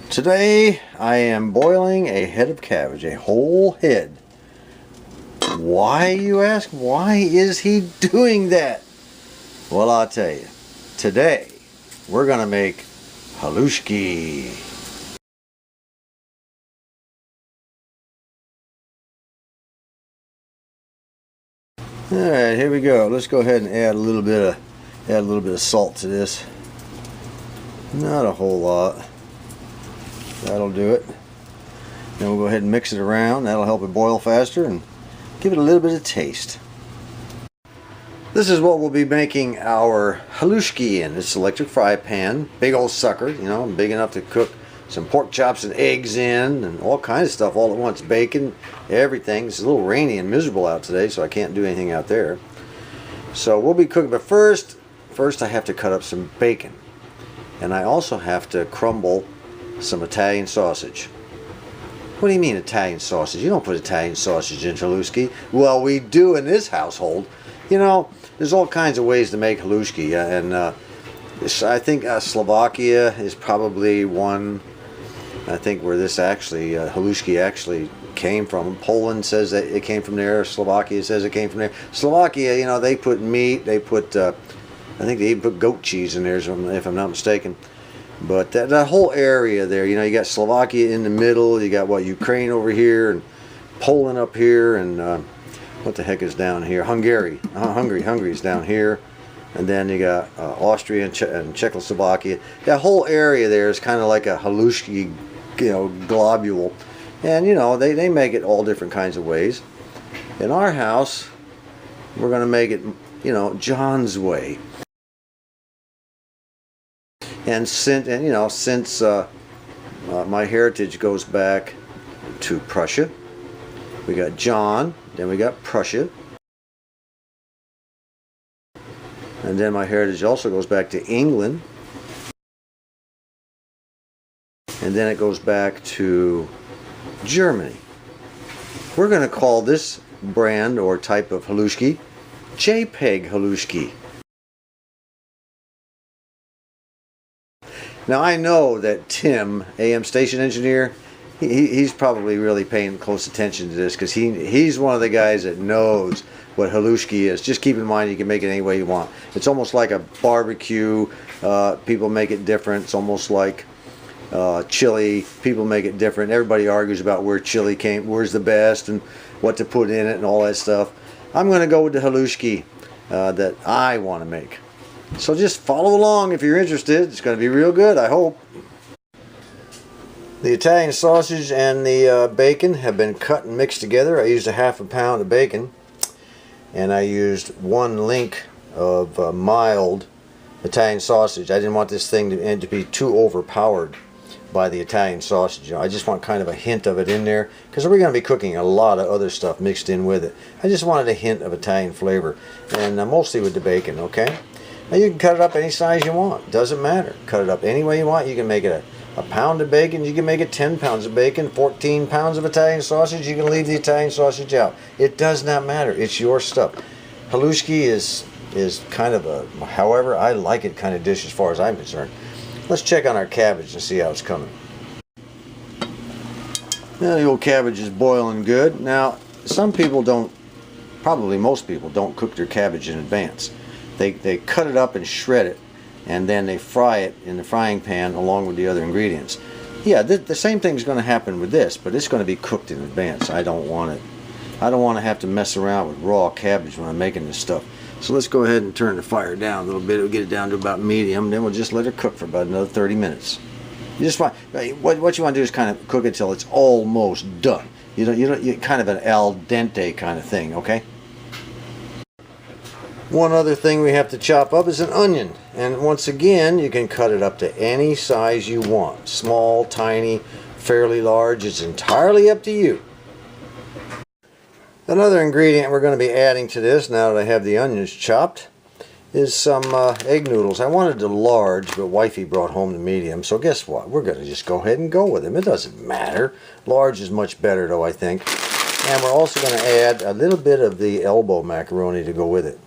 Today I am boiling a head of cabbage, a whole head. Why, you ask? Why is he doing that? Well, I'll tell you. Today we're going to make halushki. Alright, here we go. Let's go ahead and add a little bit of salt to this. Not a whole lot. That'll do it. Then we'll go ahead and mix it around. That'll help it boil faster and give it a little bit of taste. This is what we'll be making our halushki in. It's an electric fry pan. Big old sucker, you know, big enough to cook some pork chops and eggs in and all kinds of stuff all at once. Bacon, everything. It's a little rainy and miserable out today, so I can't do anything out there. So we'll be cooking, but first I have to cut up some bacon. And I also have to crumble some Italian sausage. What do you mean Italian sausage? You don't put Italian sausage in halushki. Well, we do in this household. You know, there's all kinds of ways to make halushki, and I think Slovakia is probably one. I think where this actually halushki actually came from. Poland says that it came from there. Slovakia says it came from there. Slovakia, you know, they put meat. They put I think they even put goat cheese in there, if I'm not mistaken. But that whole area there, you know, you got Slovakia in the middle, you got what, Ukraine over here, and Poland up here, and what the heck is down here? Hungary. Hungary's down here, and then you got Austria and Czechoslovakia. That whole area there is kind of like a halushki, you know, globule, and you know they make it all different kinds of ways. In our house, we're going to make it, you know, John's way. And since my heritage goes back to Prussia, we got John, then we got Prussia, and then my heritage also goes back to England, and then it goes back to Germany. We're going to call this brand or type of halushki JPEG halushki. Now I know that Tim, AM station engineer, he's probably really paying close attention to this because he's one of the guys that knows what halushki is. Just keep in mind you can make it any way you want. It's almost like a barbecue. People make it different. It's almost like chili. People make it different. Everybody argues about where chili came, where's the best, and what to put in it and all that stuff. I'm going to go with the halushki that I want to make. So just follow along if you're interested. It's going to be real good, I hope. The Italian sausage and the bacon have been cut and mixed together. I used a half a pound of bacon, and I used 1 link of mild Italian sausage. I didn't want this thing to be too overpowered by the Italian sausage. You know, I just want kind of a hint of it in there because we're going to be cooking a lot of other stuff mixed in with it. I just wanted a hint of Italian flavor, and mostly with the bacon, okay? Now you can cut it up any size you want. Doesn't matter. Cut it up any way you want. You can make it a pound of bacon. You can make it 10 pounds of bacon, 14 pounds of Italian sausage. You can leave the Italian sausage out. It does not matter. It's your stuff. Halushki is kind of a, however I like it, kind of dish as far as I'm concerned. Let's check on our cabbage and see how it's coming. Now the old cabbage is boiling good. Now some people don't, probably most people don't cook their cabbage in advance. They cut it up and shred it, and then they fry it in the frying pan along with the other ingredients. Yeah, the same thing is going to happen with this, but it's going to be cooked in advance. I don't want it. I don't want to have to mess around with raw cabbage when I'm making this stuff. So let's go ahead and turn the fire down a little bit. We'll get it down to about medium, then we'll just let it cook for about another 30 minutes. You just want, what you want to do is kind of cook it till it's almost done. You kind of an al dente kind of thing, okay? One other thing we have to chop up is an onion, and once again you can cut it up to any size you want. Small, tiny, fairly large, it's entirely up to you. Another ingredient we're going to be adding to this, now that I have the onions chopped, is some egg noodles. I wanted the large, but wifey brought home the medium, so guess what? We're going to just go ahead and go with them. It doesn't matter. Large is much better though, I think. And we're also going to add a little bit of the elbow macaroni to go with it.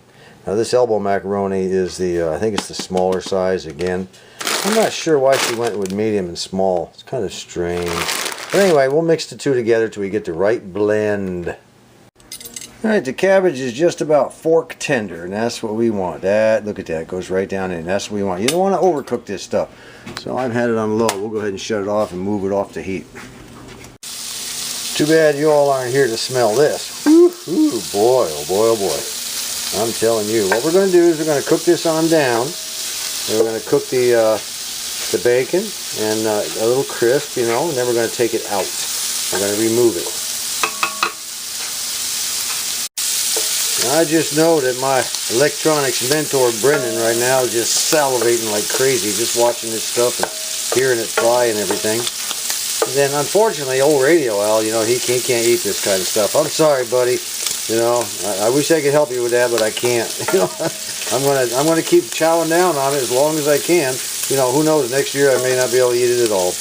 Now this elbow macaroni is the, I think it's the smaller size again. I'm not sure why she went with medium and small. It's kind of strange. But anyway, we'll mix the two together till we get the right blend. Alright, the cabbage is just about fork tender, and that's what we want. That, look at that, goes right down in. That's what we want. You don't want to overcook this stuff. So I've had it on low. We'll go ahead and shut it off and move it off the heat. Too bad you all aren't here to smell this. Ooh, boy, oh boy, oh boy. I'm telling you. What we're going to do is we're going to cook this on down. And we're going to cook the bacon and a little crisp, you know, and then we're going to take it out. We're going to remove it. I just know that my electronics mentor Brendan right now is just salivating like crazy just watching this stuff and hearing it fry and everything. And then unfortunately old Radio Al, you know, he can't eat this kind of stuff. I'm sorry, buddy. You know, I wish I could help you with that, but I can't. You know, I'm gonna keep chowing down on it as long as I can. You know, who knows, next year I may not be able to eat it at all.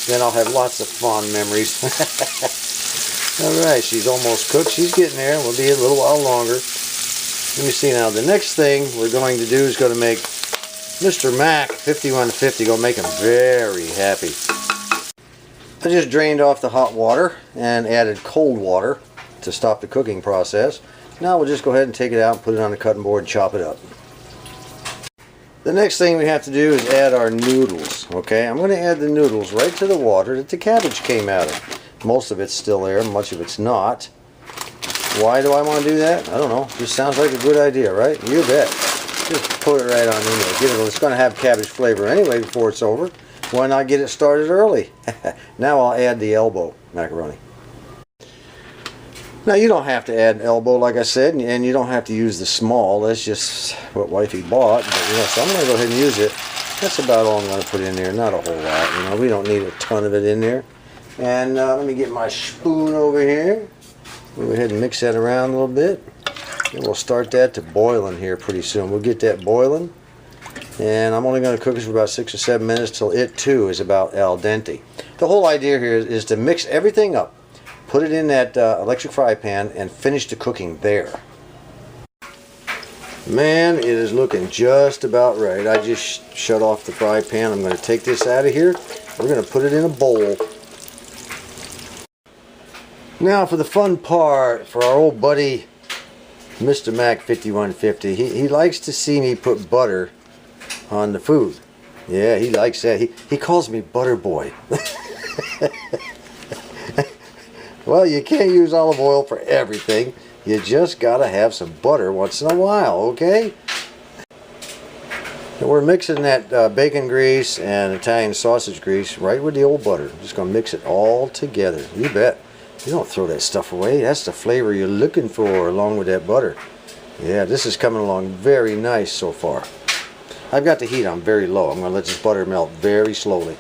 Then I'll have lots of fond memories. Alright, she's almost cooked. She's getting there. We'll be a little while longer. Let me see now. The next thing we're going to do is going to make Mr. Mac 5150. Going to make him very happy. I just drained off the hot water and added cold water to stop the cooking process. Now we'll just go ahead and take it out and put it on the cutting board and chop it up. The next thing we have to do is add our noodles. Okay, I'm going to add the noodles right to the water that the cabbage came out of. Most of it's still there, much of it's not. Why do I want to do that? I don't know. Just sounds like a good idea, right? You bet. Just put it right on in there. Get it. It's going to have cabbage flavor anyway before it's over. Why not get it started early? Now I'll add the elbow macaroni. Now you don't have to add an elbow, like I said, and you don't have to use the small. That's just what wifey bought. But, you know, so I'm going to go ahead and use it. That's about all I'm going to put in there. Not a whole lot. You know, we don't need a ton of it in there. And let me get my spoon over here. Go ahead and mix that around a little bit. And we'll start that to boiling here pretty soon. We'll get that boiling. And I'm only going to cook this for about 6 or 7 minutes till it too is about al dente. The whole idea here is to mix everything up. Put it in that electric fry pan and finish the cooking there. Man, it is looking just about right. I just shut off the fry pan. I'm going to take this out of here. We're going to put it in a bowl. Now for the fun part, for our old buddy Mr. Mac 5150, he likes to see me put butter on the food. Yeah, he likes that. He calls me Butter Boy. Well, you can't use olive oil for everything. You just gotta have some butter once in a while, okay? And we're mixing that bacon grease and Italian sausage grease right with the old butter. Just gonna mix it all together. You bet. You don't throw that stuff away. That's the flavor you're looking for along with that butter. Yeah, this is coming along very nice so far. I've got the heat on very low. I'm going to let this butter melt very slowly.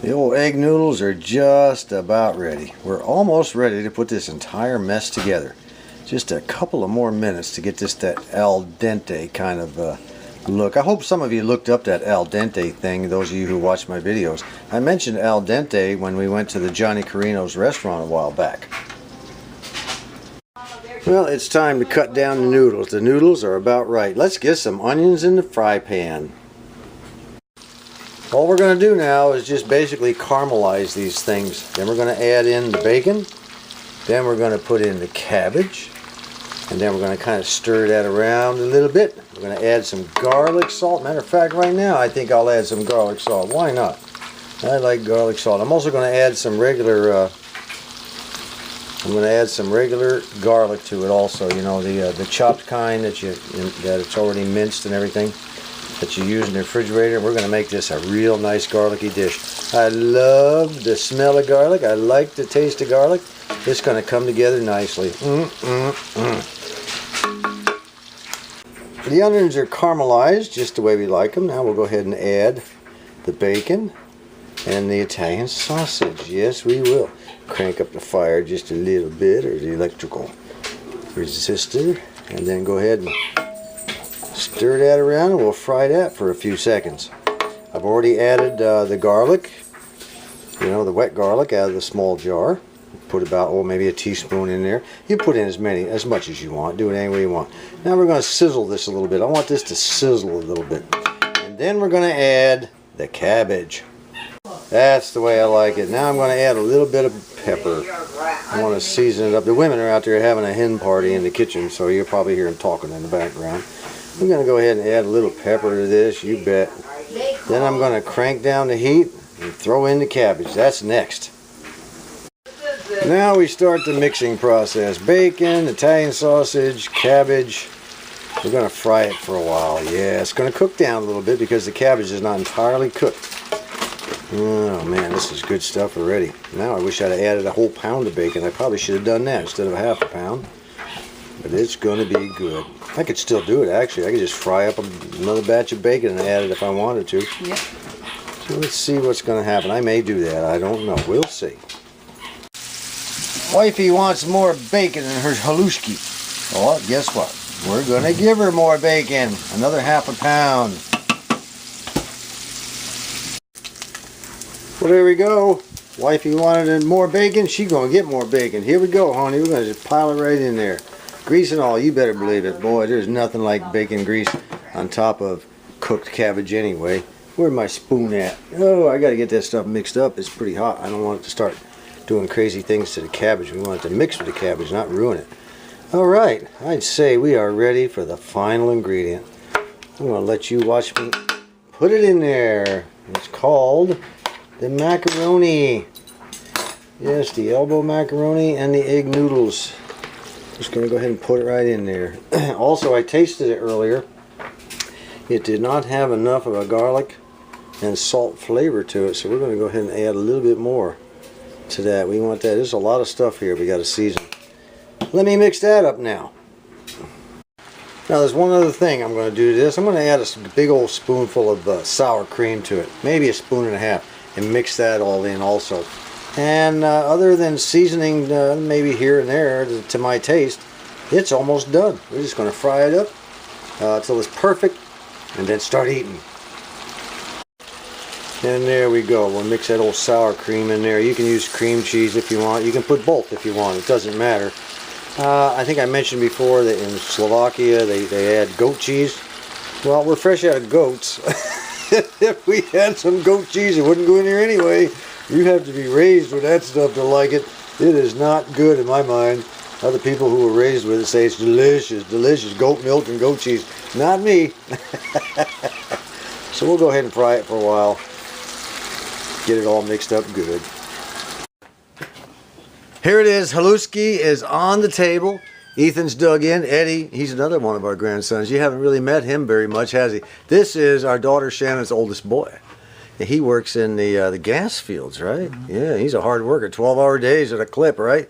The old egg noodles are just about ready. We're almost ready to put this entire mess together. Just a couple of more minutes to get this that al dente kind of look. I hope some of you looked up that al dente thing, those of you who watch my videos. I mentioned al dente when we went to the Johnny Carino's restaurant a while back. Well, it's time to cut down the noodles. The noodles are about right. Let's get some onions in the fry pan. All we're going to do now is just basically caramelize these things. Then we're going to add in the bacon. Then we're going to put in the cabbage. And then we're going to kind of stir that around a little bit. We're going to add some garlic salt. Matter of fact, right now I think I'll add some garlic salt. Why not? I like garlic salt. I'm also going to add some regular garlic to it also. You know, the chopped kind that it's already minced and everything that you use in the refrigerator. We're going to make this a real nice garlicky dish. I love the smell of garlic. I like the taste of garlic. It's going to come together nicely. The onions are caramelized just the way we like them. Now we'll go ahead and add the bacon and the Italian sausage. Yes, we will. Crank up the fire just a little bit, or the electrical resistor, and then go ahead and stir that around, and we'll fry that for a few seconds. I've already added the garlic, you know, the wet garlic out of the small jar. Put about, maybe a teaspoon in there. You put in as much as you want. Do it any way you want. Now we're going to sizzle this a little bit. I want this to sizzle a little bit. And then we're going to add the cabbage. That's the way I like it. Now I'm going to add a little bit of pepper. I want to season it up. The women are out there having a hen party in the kitchen, so you'll probably hear them talking in the background. I'm going to go ahead and add a little pepper to this, you bet. Then I'm going to crank down the heat and throw in the cabbage. That's next. Now we start the mixing process. Bacon, Italian sausage, cabbage. We're going to fry it for a while. Yeah, it's going to cook down a little bit because the cabbage is not entirely cooked. Oh man, this is good stuff already. Now I wish I'd have added a whole pound of bacon. I probably should have done that instead of a half a pound. But it's going to be good. I could still do it actually. I could just fry up another batch of bacon and add it if I wanted to. Yep. So let's see what's going to happen. I may do that. I don't know. We'll see. Wifey wants more bacon in her halushki. Well, guess what? We're going to give her more bacon. Another half a pound. Well, there we go. Wifey wanted more bacon. She's going to get more bacon. Here we go, honey. We're going to just pile it right in there. Grease and all. You better believe it. Boy, there's nothing like bacon grease on top of cooked cabbage anyway. Where's my spoon at? Oh, I got to get that stuff mixed up. It's pretty hot. I don't want it to start doing crazy things to the cabbage. We want it to mix with the cabbage, not ruin it. All right. I'd say we are ready for the final ingredient. I'm going to let you watch me put it in there. It's called the macaroni. Yes, the elbow macaroni and the egg noodles. Just going to go ahead and put it right in there. Also, I tasted it earlier. It did not have enough of a garlic and salt flavor to it, so we're going to go ahead and add a little bit more to that. We want that. There's a lot of stuff here we got to season. Let me mix that up now. Now there's one other thing I'm going to do to this. I'm going to add a big old spoonful of sour cream to it. Maybe a spoon and a half. And mix that all in also. And other than seasoning maybe here and there to my taste, it's almost done. We're just going to fry it up until it's perfect and then start eating. And there we go. We'll mix that old sour cream in there. You can use cream cheese if you want. You can put both if you want. It doesn't matter. I think I mentioned before that in Slovakia they add goat cheese. Well, we're fresh out of goats. If we had some goat cheese, it wouldn't go in here anyway. You have to be raised with that stuff to like it. It is not good in my mind. Other people who were raised with it say it's delicious, delicious goat milk and goat cheese. Not me. So we'll go ahead and fry it for a while. Get it all mixed up good. Here it is. Haluski is on the table. Ethan's dug in. Eddie, he's another one of our grandsons. You haven't really met him very much, has he? This is our daughter Shannon's oldest boy. He works in the gas fields, right? Mm-hmm. Yeah, he's a hard worker. 12-hour days at a clip, right?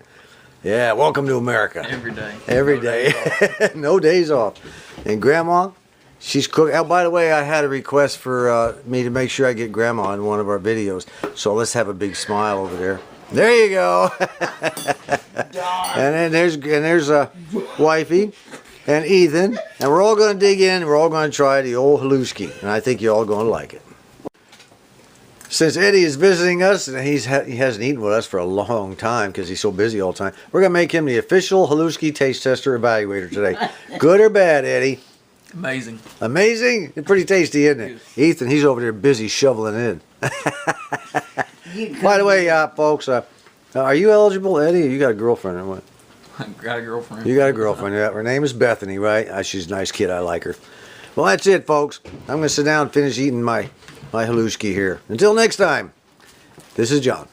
Yeah, welcome to America. Every day. Every day. No days off. And Grandma, she's cooking. Oh, by the way, I had a request for me to make sure I get Grandma in one of our videos. So let's have a big smile over there. There you go. And then there's Wifey and Ethan, and we're all going to dig in. And we're all going to try the old halushki, and I think you're all going to like it. Since Eddie is visiting us, and he hasn't eaten with us for a long time because he's so busy all the time, we're going to make him the official halushki taste tester evaluator today. Good or bad, Eddie? Amazing. Amazing? It's pretty tasty, isn't it? Yes. Ethan, he's over there busy shoveling in. By the way, folks, are you eligible, Eddie? Or you got a girlfriend or what? I got a girlfriend. You got a girlfriend, yeah. Her name is Bethany, right? She's a nice kid. I like her. Well, that's it, folks. I'm going to sit down and finish eating my halushki here. Until next time, this is John.